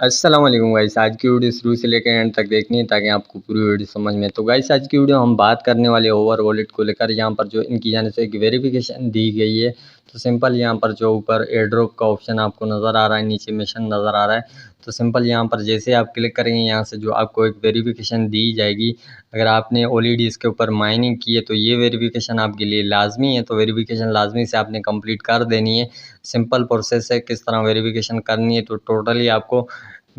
अस्सलाम वालेकुम गाइस। आज की वीडियो शुरू से लेकर एंड तक देखनी है ताकि आपको पूरी वीडियो समझ में। तो गाइस आज की वीडियो हम बात करने वाले ओवर वॉलेट को लेकर। यहाँ पर जो इनकी जाने से एक वेरिफिकेशन दी गई है। तो सिंपल यहाँ पर जो ऊपर एयर ड्रॉप का ऑप्शन आपको नज़र आ रहा है, नीचे मिशन नज़र आ रहा है। तो सिंपल यहाँ पर जैसे आप क्लिक करेंगे यहाँ से जो आपको एक वेरिफिकेशन दी जाएगी। अगर आपने ऑलरेडी इसके ऊपर माइनिंग की है तो ये वेरिफिकेशन आपके लिए लाजमी है। तो वेरिफिकेशन लाजमी से आपने कंप्लीट कर देनी है। सिंपल प्रोसेस है, किस तरह वेरिफिकेशन करनी है तो टोटली आपको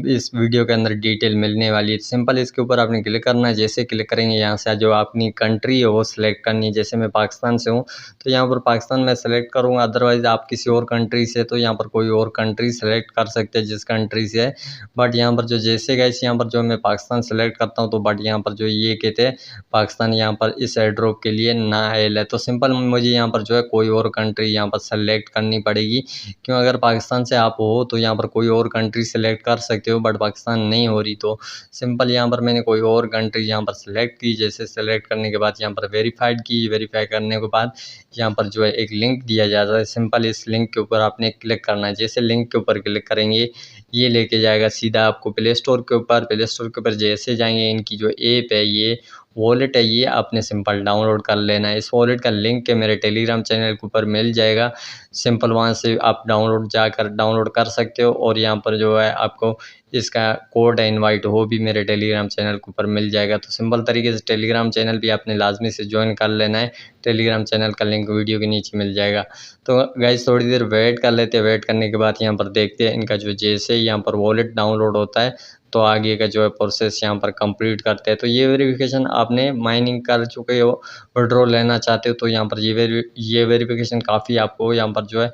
इस वीडियो के अंदर डिटेल मिलने वाली है। सिंपल इसके ऊपर आपने क्लिक करना है। जैसे क्लिक करेंगे यहाँ से जो अपनी कंट्री है वो सिलेक्ट करनी है। जैसे मैं पाकिस्तान से हूँ तो यहाँ पर पाकिस्तान में सेलेक्ट करूँगा। अदरवाइज़ आप किसी और कंट्री से तो यहाँ पर कोई और कंट्री सेलेक्ट कर सकते हैं जिस कंट्री से है। बट यहाँ पर जो जैसे गैस यहाँ पर जो मैं पाकिस्तान सेलेक्ट करता हूँ तो बट यहाँ पर जो ये कहते हैं पाकिस्तान यहाँ पर इस एयर ड्रॉप के लिए ना आयल है। तो सिंपल मुझे यहाँ पर जो है कोई और कंट्री यहाँ पर सेलेक्ट करनी पड़ेगी। क्यों, अगर पाकिस्तान से आप हो तो यहाँ पर कोई और कंट्री सेलेक्ट कर सकते हो, बट पाकिस्तान नहीं हो रही तो सिंपल यहाँ पर मैंने कोई और कंट्री यहाँ पर सेलेक्ट की। जैसे सेलेक्ट करने के बाद यहाँ पर वेरीफाइड की। वेरीफाई करने के बाद यहाँ पर जो है एक लिंक दिया जाता है। सिंपल इस लिंक के ऊपर आपने क्लिक करना है। जैसे लिंक के ऊपर क्लिक करेंगे ये लेके जाएगा सीधा आपको प्ले स्टोर के ऊपर। प्ले स्टोर के ऊपर जैसे जाएंगे इनकी जो ऐप है, ये वॉलेट है, ये आपने सिंपल डाउनलोड कर लेना है। इस वॉलेट का लिंक है मेरे टेलीग्राम चैनल के ऊपर मिल जाएगा। सिंपल वहाँ से आप डाउनलोड कर सकते हो। और यहाँ पर जो है आपको इसका कोड है इनवाइट, वो भी मेरे टेलीग्राम चैनल के ऊपर मिल जाएगा। तो सिंपल तरीके से टेलीग्राम चैनल भी आपने लाजमी से ज्वाइन कर लेना है। टेलीग्राम चैनल का लिंक वीडियो के नीचे मिल जाएगा। तो गाइस थोड़ी देर वेट कर लेते हैं। वेट करने के बाद यहाँ पर देखते हैं इनका जो जैसे यहाँ पर वॉलेट डाउनलोड होता है तो आगे का जो है प्रोसेस यहाँ पर कंप्लीट करते हैं। तो ये वेरिफिकेशन आपने माइनिंग कर चुके हो, विड्रॉ लेना चाहते हो तो यहाँ पर ये वेरिफिकेशन काफ़ी आपको यहाँ पर जो है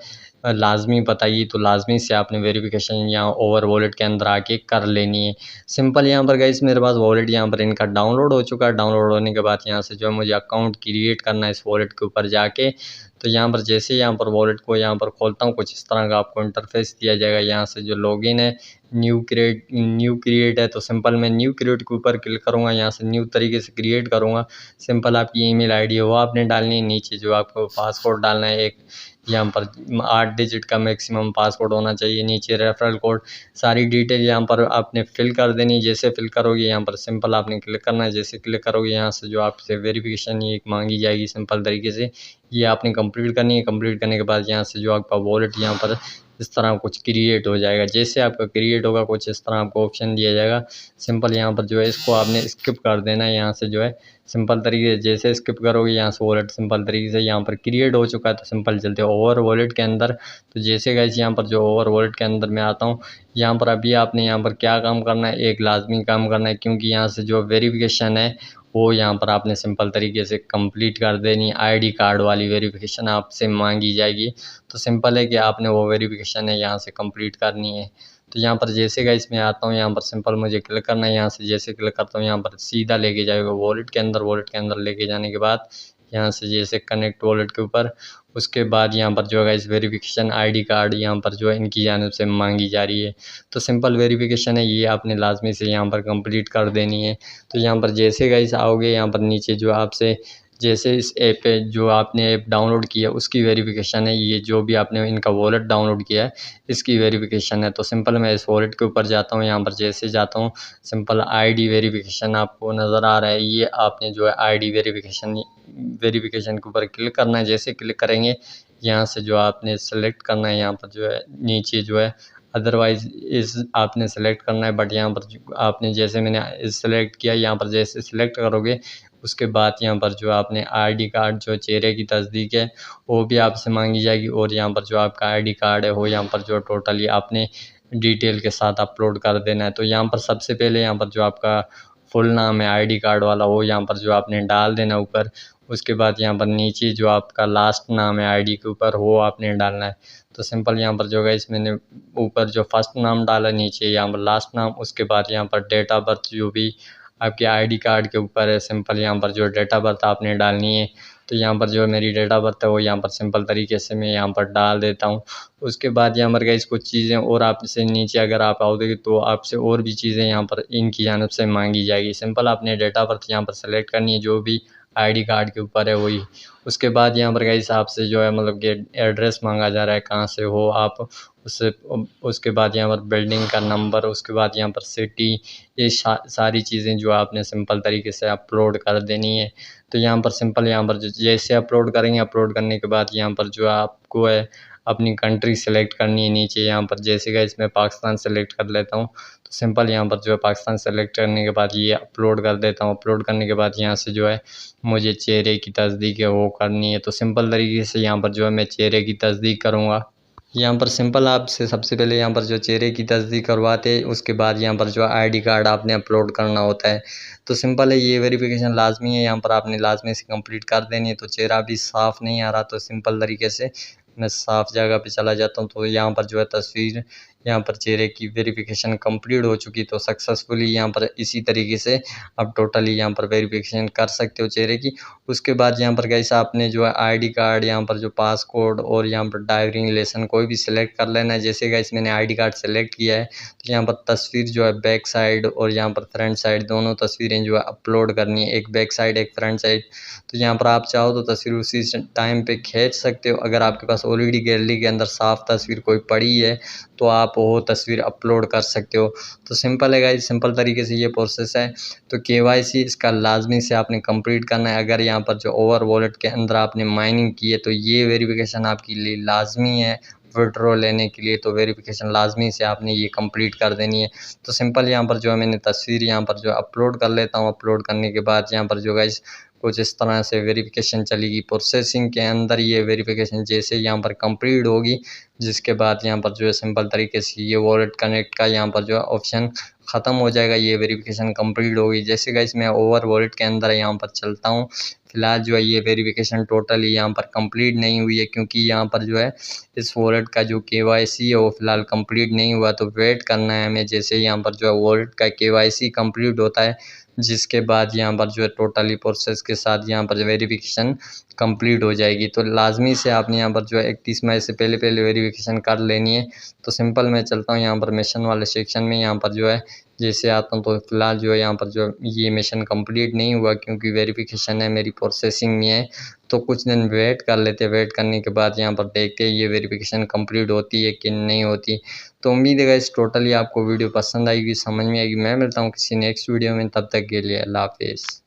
लाजमी बताइए। तो लाजमी से आपने वेरिफिकेशन यहाँ ओवर वॉलेट के अंदर आके कर लेनी है। सिंपल यहाँ पर गाइस मेरे पास वॉलेट यहाँ पर इनका डाउनलोड हो चुका है। डाउनलोड होने के बाद यहाँ से जो है मुझे अकाउंट क्रिएट करना है इस वॉलेट के ऊपर जाके। तो यहाँ पर जैसे यहाँ पर वॉलेट को यहाँ पर खोलता हूँ कुछ इस तरह का आपको इंटरफेस दिया जाएगा। यहाँ से जो लॉगिन है न्यू क्रिएट है तो सिंपल मैं न्यू क्रिएट के ऊपर क्लिक करूँगा। यहाँ से न्यू तरीके से क्रिएट करूँगा। सिंपल आपकी ईमेल आईडी है वो आपने डालनी है। नीचे जो आपको पासवर्ड डालना है एक, यहाँ पर 8 डिजिट का मैक्सिमम पासवर्ड होना चाहिए। नीचे रेफरल कोड, सारी डिटेल यहाँ पर आपने फिल कर देनी। जैसे फिल करोगे यहाँ पर सिंपल आपने क्लिक करना है। जैसे क्लिक करोगे यहाँ से जो आपसे वेरिफिकेशन ये मांगी जाएगी सिंपल तरीके से ये आपने कंप्लीट करनी है। कंप्लीट करने के बाद यहाँ से जो आपका वॉलेट यहाँ पर इस तरह कुछ क्रिएट हो जाएगा। जैसे आपका क्रिएट होगा कुछ इस तरह आपको ऑप्शन दिया जाएगा। सिंपल यहाँ पर जो है इसको आपने स्किप कर देना है। यहाँ से जो है सिंपल तरीके से जैसे स्किप करोगे यहाँ से वॉलेट सिंपल तरीके से यहाँ पर क्रिएट हो चुका है। तो सिंपल चलते हैं ओवर वॉलेट के अंदर। तो जैसे गाइस यहाँ पर जो ओवर वॉलेट के अंदर मैं आता हूँ यहाँ पर अभी आपने यहाँ पर क्या काम करना है, एक लाजमी काम करना है। क्योंकि यहाँ से जो वेरिफिकेशन है वो यहाँ पर आपने सिंपल तरीके से कंप्लीट कर देनी। आईडी कार्ड वाली वेरिफिकेशन आपसे मांगी जाएगी। तो सिंपल है कि आपने वो वेरिफिकेशन है यहाँ से कंप्लीट करनी है। तो यहाँ पर जैसे गाइस मैं आता हूँ यहाँ पर सिंपल मुझे क्लिक करना है। यहाँ से जैसे क्लिक करता हूँ यहाँ पर सीधा लेके जाएगा वॉलेट के अंदर। वॉलेट के अंदर लेके जाने के बाद यहाँ से जैसे कनेक्ट वॉलेट के ऊपर, उसके बाद यहाँ पर जो है इस वेरिफिकेशन आईडी कार्ड यहाँ पर जो है इनकी जानिब से मांगी जा रही है। तो सिंपल वेरिफिकेशन है ये आपने लाजमी से यहाँ पर कंप्लीट कर देनी है। तो यहाँ पर जैसे गाइस आओगे यहाँ पर नीचे जो आपसे जैसे इस ऐप पे जो आपने ऐप डाउनलोड किया उसकी वेरिफिकेशन है ये, जो भी आपने इनका वॉलेट डाउनलोड किया है इसकी वेरिफिकेशन है। तो सिंपल मैं इस वॉलेट के ऊपर जाता हूँ। यहाँ पर जैसे जाता हूँ सिंपल आईडी वेरिफिकेशन आपको नज़र आ रहा है। ये आपने जो है आईडी वेरिफिकेशन के ऊपर क्लिक करना है। जैसे क्लिक करेंगे यहाँ से जो आपने सेलेक्ट करना है यहाँ पर जो है नीचे जो है अदरवाइज़ इस आपने सेलेक्ट करना है। बट यहाँ पर आपने जैसे मैंने इस सेलेक्ट किया यहाँ पर जैसे सेलेक्ट करोगे उसके बाद यहाँ पर जो आपने आईडी कार्ड जो चेहरे की तस्दीक है वो भी आपसे मांगी जाएगी। और यहाँ पर जो आपका आईडी कार्ड है वो यहाँ पर जो टोटली आपने डिटेल के साथ अपलोड कर देना है। तो यहाँ पर सबसे पहले यहाँ पर जो आपका फुल नाम है आईडी कार्ड वाला वो यहाँ पर जो आपने डाल देना ऊपर। उसके बाद यहाँ पर नीचे जो आपका लास्ट नाम है आईडी के ऊपर वो आपने डालना है। तो सिंपल यहाँ पर जो गाइस मैंने ऊपर जो फर्स्ट नाम डाला, नीचे यहाँ पर लास्ट नाम, उसके बाद यहाँ पर डेट ऑफ बर्थ जो भी आपके आईडी कार्ड के ऊपर है सिंपल यहाँ पर जो डेट ऑफ बर्थ आपने डालनी है। तो यहाँ पर जो मेरी डेट ऑफ बर्थ है वो यहाँ पर सिंपल तरीके से मैं यहाँ पर डाल देता हूँ। उसके बाद यहाँ पर गाइस कुछ चीज़ें और आपसे नीचे अगर आप आओगे तो आपसे और भी चीज़ें यहाँ पर इनकी जानिब से मांगी जाएगी। सिंपल आपने डेट ऑफ बर्थ यहाँ पर सेलेक्ट करनी है, जो भी आईडी कार्ड के ऊपर है वही। उसके बाद यहाँ पर गाइस आपसे जो है मतलब कि एड्रेस मांगा जा रहा है, कहाँ से हो आप, उससे उसके बाद यहाँ पर बिल्डिंग का नंबर, उसके बाद यहाँ पर सिटी, ये सारी चीज़ें जो आपने सिंपल तरीके से अपलोड कर देनी है। तो यहाँ पर सिंपल यहाँ पर जैसे अपलोड करेंगे, अपलोड करने के बाद यहाँ पर जो आपको है अपनी कंट्री सेलेक्ट करनी है नीचे यहाँ पर। जैसे गाइस मैं पाकिस्तान सेलेक्ट कर लेता हूँ, तो सिंपल यहाँ पर जो है पाकिस्तान सेलेक्ट करने के बाद ये अपलोड कर देता हूँ। अपलोड करने के बाद यहाँ से जो है मुझे चेहरे की तस्दीक है वो करनी है। तो सिंपल तरीके से यहाँ पर जो है मैं चेहरे की तस्दीक करूँगा। यहाँ पर सिंपल आपसे सबसे पहले यहाँ पर जो चेहरे की तस्दीक करवाते हैं, उसके बाद यहाँ पर जो आईडी कार्ड आपने अपलोड करना होता है। तो सिंपल है, ये वेरिफिकेशन लाजमी है, यहाँ पर आपने लाजमी से कंप्लीट कर देनी है। तो चेहरा भी साफ़ नहीं आ रहा, तो सिंपल तरीके से मैं साफ़ जगह पे चला जाता हूँ। तो यहाँ पर जो है तस्वीर, यहाँ पर चेहरे की वेरिफिकेशन कंप्लीट हो चुकी। तो सक्सेसफुली यहाँ पर इसी तरीके से आप टोटली यहाँ पर वेरिफिकेशन कर सकते हो चेहरे की। उसके बाद यहाँ पर गाइस आपने जो है आईडी कार्ड, यहाँ पर जो पासपोर्ट और यहाँ पर ड्राइविंग लाइसेंस कोई भी सिलेक्ट कर लेना है। जैसे गाइस मैंने आईडी कार्ड सेलेक्ट किया है, तो यहाँ पर तस्वीर जो है बैक साइड और यहाँ पर फ्रंट साइड दोनों तस्वीरें जो है अपलोड करनी है, एक बैक साइड एक फ्रंट साइड। तो यहाँ पर आप चाहो तो तस्वीर उसी टाइम पे खींच सकते हो। अगर आपके पास ऑलरेडी गैलरी के अंदर साफ़ तस्वीर कोई पड़ी है तो आप वो तस्वीर अपलोड कर सकते हो। तो सिंपल है गाइस, सिंपल तरीके से ये प्रोसेस है। तो केवाईसी इसका लाजमी से आपने कंप्लीट करना है। अगर यहाँ पर जो ओवर वॉलेट के अंदर आपने माइनिंग की है तो ये वेरिफिकेशन आपके लिए लाजमी है विड्रॉ लेने के लिए। तो वेरिफिकेशन लाजमी से आपने ये कंप्लीट कर देनी है। तो सिंपल यहाँ पर जो है मैंने तस्वीर यहाँ पर जो अपलोड कर लेता हूँ। अपलोड करने के बाद यहाँ पर जो गाइस कुछ इस तरह से वेरिफिकेशन चलेगी प्रोसेसिंग के अंदर। ये वेरिफिकेशन जैसे यहाँ पर कंप्लीट होगी, जिसके बाद यहाँ पर जो है सिंपल तरीके से ये वॉलेट कनेक्ट का यहाँ पर जो है ऑप्शन ख़त्म हो जाएगा। ये वेरिफिकेशन कंप्लीट होगी। जैसे गाइस मैं ओवर वॉलेट के अंदर यहाँ पर चलता हूँ, फिलहाल जो है ये वेरिफिकेशन टोटली यहाँ पर कंप्लीट नहीं हुई है, क्योंकि यहाँ पर जो है इस वॉलेट का जो केवाईसी है वो फिलहाल कंप्लीट नहीं हुआ। तो वेट करना है हमें। जैसे यहाँ पर जो है वॉलेट का केवाईसी कंप्लीट होता है, जिसके बाद यहाँ पर जो है टोटली प्रोसेस के साथ यहाँ पर वेरिफिकेशन कंप्लीट हो जाएगी। तो लाजमी से आपने यहाँ पर जो है 31 मई से पहले पहले वेरिफिकेशन कर लेनी है। तो सिंपल मैं चलता हूँ यहाँ पर मिशन वाले सेक्शन में। यहाँ पर जो है जैसे आता हूँ तो फिलहाल जो है यहाँ पर जो ये मिशन कंप्लीट नहीं हुआ, क्योंकि वेरिफिकेशन है मेरी प्रोसेसिंग में है। तो कुछ दिन वेट कर लेते हैं। वेट करने के बाद यहाँ पर देखते हैं ये वेरिफिकेशन कंप्लीट होती है कि नहीं होती। तो उम्मीद है इस टोटली आपको वीडियो पसंद आएगी, समझ में आएगी। मैं मिलता हूँ किसी नेक्स्ट वीडियो में, तब तक के लिए अल्लाह हाफिज़।